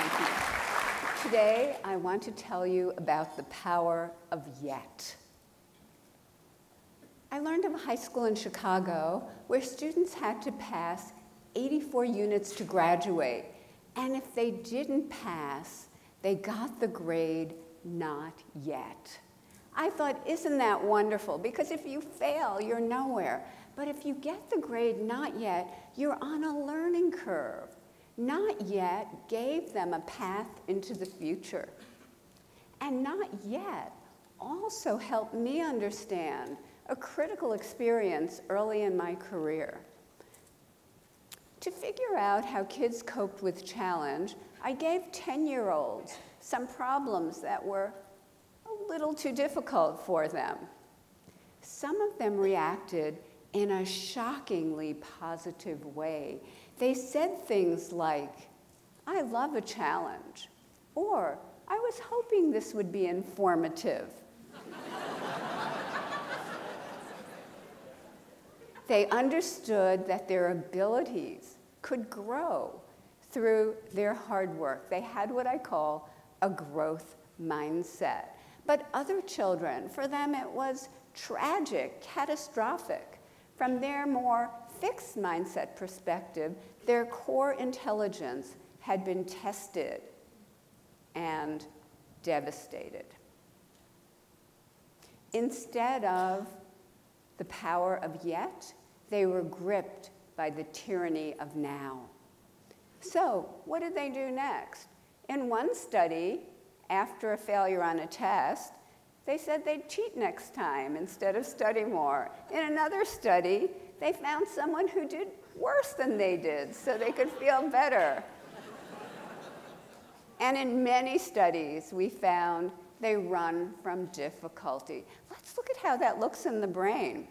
Thank you. Today, I want to tell you about the power of yet. I learned of a high school in Chicago where students had to pass 84 units to graduate. And if they didn't pass, they got the grade not yet. I thought, isn't that wonderful? Because if you fail, you're nowhere. But if you get the grade not yet, you're on a learning curve. Not yet gave them a path into the future. And not yet also helped me understand a critical experience early in my career. To figure out how kids coped with challenge, I gave 10-year-olds some problems that were a little too difficult for them. Some of them reacted in a shockingly positive way. They said things like, "I love a challenge," or "I was hoping this would be informative." They understood that their abilities could grow through their hard work. They had what I call a growth mindset. But other children, for them it was tragic, catastrophic. From their more fixed mindset perspective, their core intelligence had been tested and devastated. Instead of the power of yet, they were gripped by the tyranny of now. So what did they do next? In one study, after a failure on a test, they said they'd cheat next time instead of study more. In another study, they found someone who did worse than they did so they could feel better. And in many studies, we found they run from difficulty. Let's look at how that looks in the brain.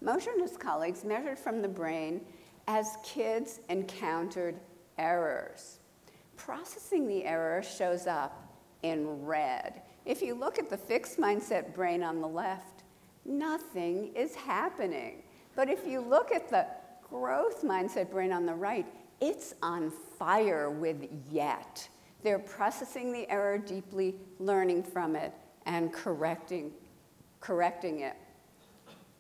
Mosher and his colleagues measured from the brain as kids encountered errors. Processing the error shows up in red. If you look at the fixed mindset brain on the left, nothing is happening. But if you look at the growth mindset brain on the right, it's on fire with yet. They're processing the error deeply, learning from it, and correcting it.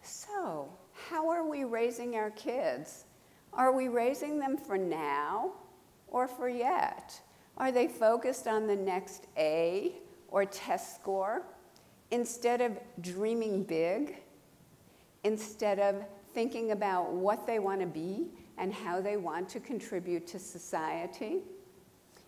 So, how are we raising our kids? Are we raising them for now or for yet? Are they focused on the next A or test score instead of dreaming big, instead of thinking about what they want to be and how they want to contribute to society?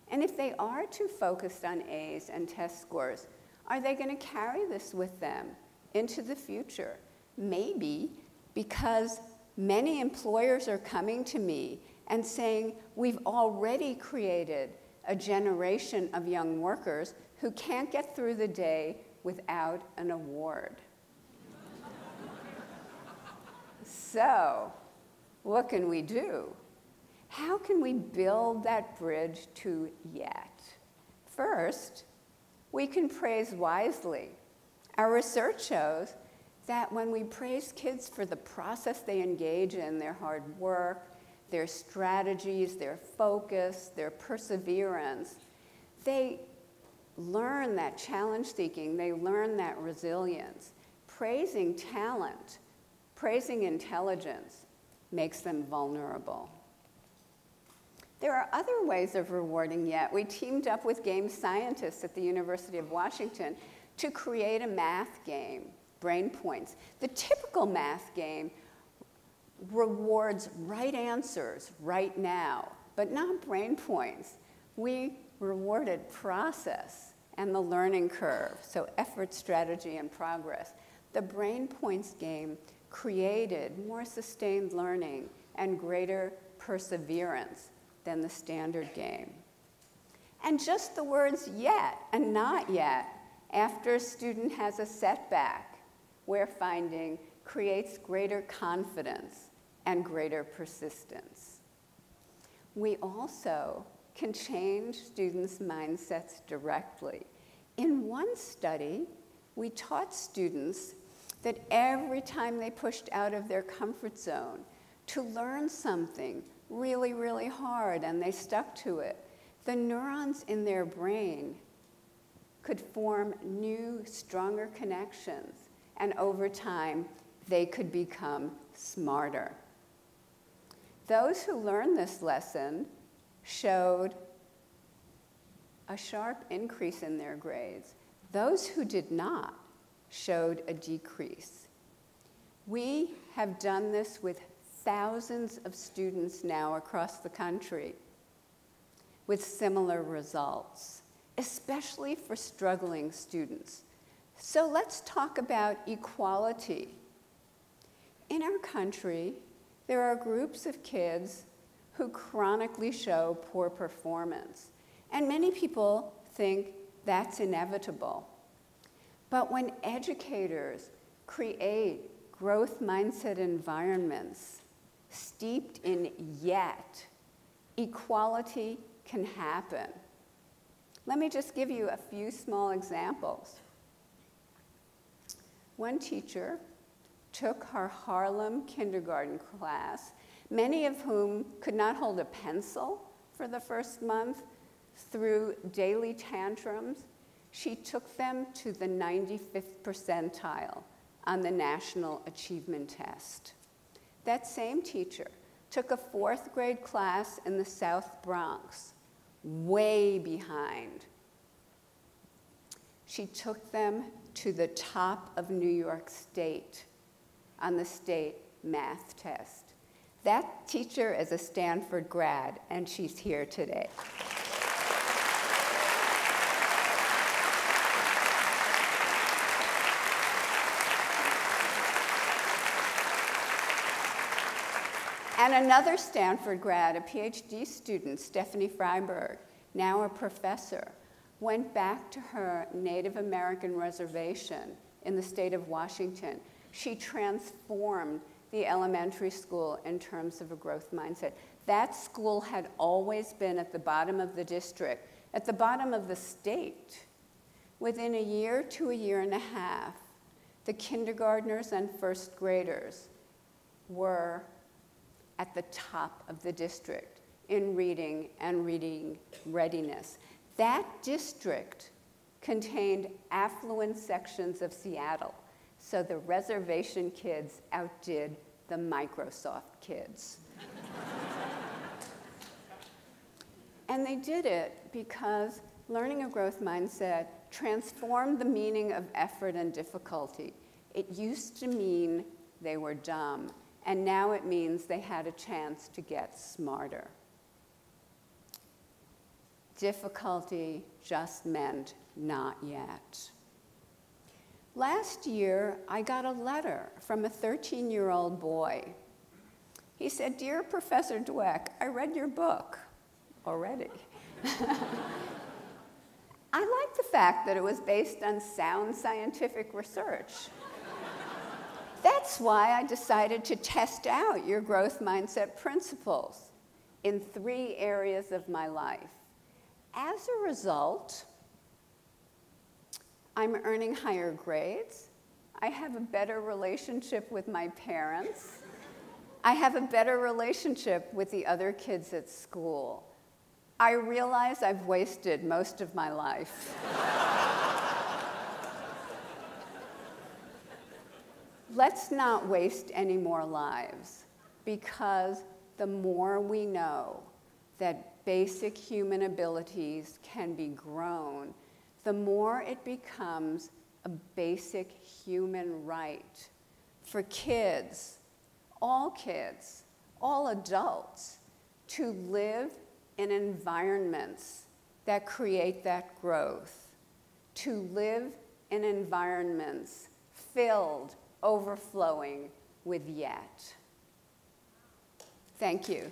And if they are too focused on A's and test scores, are they going to carry this with them into the future? Maybe because many employers are coming to me and saying, we've already created a generation of young workers who can't get through the day without an award. So, what can we do? How can we build that bridge to yet? First, we can praise wisely. Our research shows that when we praise kids for the process they engage in, their hard work, their strategies, their focus, their perseverance, they learn that challenge seeking, they learn that resilience. Praising talent, praising intelligence makes them vulnerable. There are other ways of rewarding yet. We teamed up with game scientists at the University of Washington to create a math game, Brain Points. The typical math game rewards right answers right now, but not brain points. We rewarded process and the learning curve, so effort, strategy, and progress. The Brain Points game created more sustained learning and greater perseverance than the standard game. And just the words yet and not yet after a student has a setback, we're finding creates greater confidence and greater persistence. We also can change students' mindsets directly. In one study, we taught students that every time they pushed out of their comfort zone to learn something really, really hard and they stuck to it, the neurons in their brain could form new, stronger connections, and over time, they could become smarter. Those who learned this lesson showed a sharp increase in their grades. Those who did not showed a decrease. We have done this with thousands of students now across the country with similar results, especially for struggling students. So let's talk about equality. In our country, there are groups of kids who chronically show poor performance, and many people think that's inevitable. But when educators create growth mindset environments steeped in yet, equality can happen. Let me just give you a few small examples. One teacher took her Harlem kindergarten class, many of whom could not hold a pencil for the first month, through daily tantrums. She took them to the 95th percentile on the National Achievement Test. That same teacher took a 4th grade class in the South Bronx, way behind. She took them to the top of New York State on the state math test. That teacher is a Stanford grad, and she's here today. And another Stanford grad, a PhD student, Stephanie Freiberg, now a professor, went back to her Native American reservation in the state of Washington. She transformed the elementary school in terms of a growth mindset. That school had always been at the bottom of the district, at the bottom of the state. Within a year to a year and a half, the kindergartners and first graders were at the top of the district in reading and reading readiness. That district contained affluent sections of Seattle, so the reservation kids outdid the Microsoft kids. And they did it because learning a growth mindset transformed the meaning of effort and difficulty. It used to mean they were dumb, and now it means they had a chance to get smarter. Difficulty just meant not yet. Last year, I got a letter from a 13-year-old boy. He said, "Dear Professor Dweck, I read your book already." I like the fact that it was based on sound scientific research. That's why I decided to test out your growth mindset principles in 3 areas of my life. As a result, I'm earning higher grades. I have a better relationship with my parents. I have a better relationship with the other kids at school. I realize I've wasted most of my life. Let's not waste any more lives, because the more we know that basic human abilities can be grown, the more it becomes a basic human right for kids, all adults, to live in environments that create that growth, to live in environments filled, overflowing with yet. Thank you.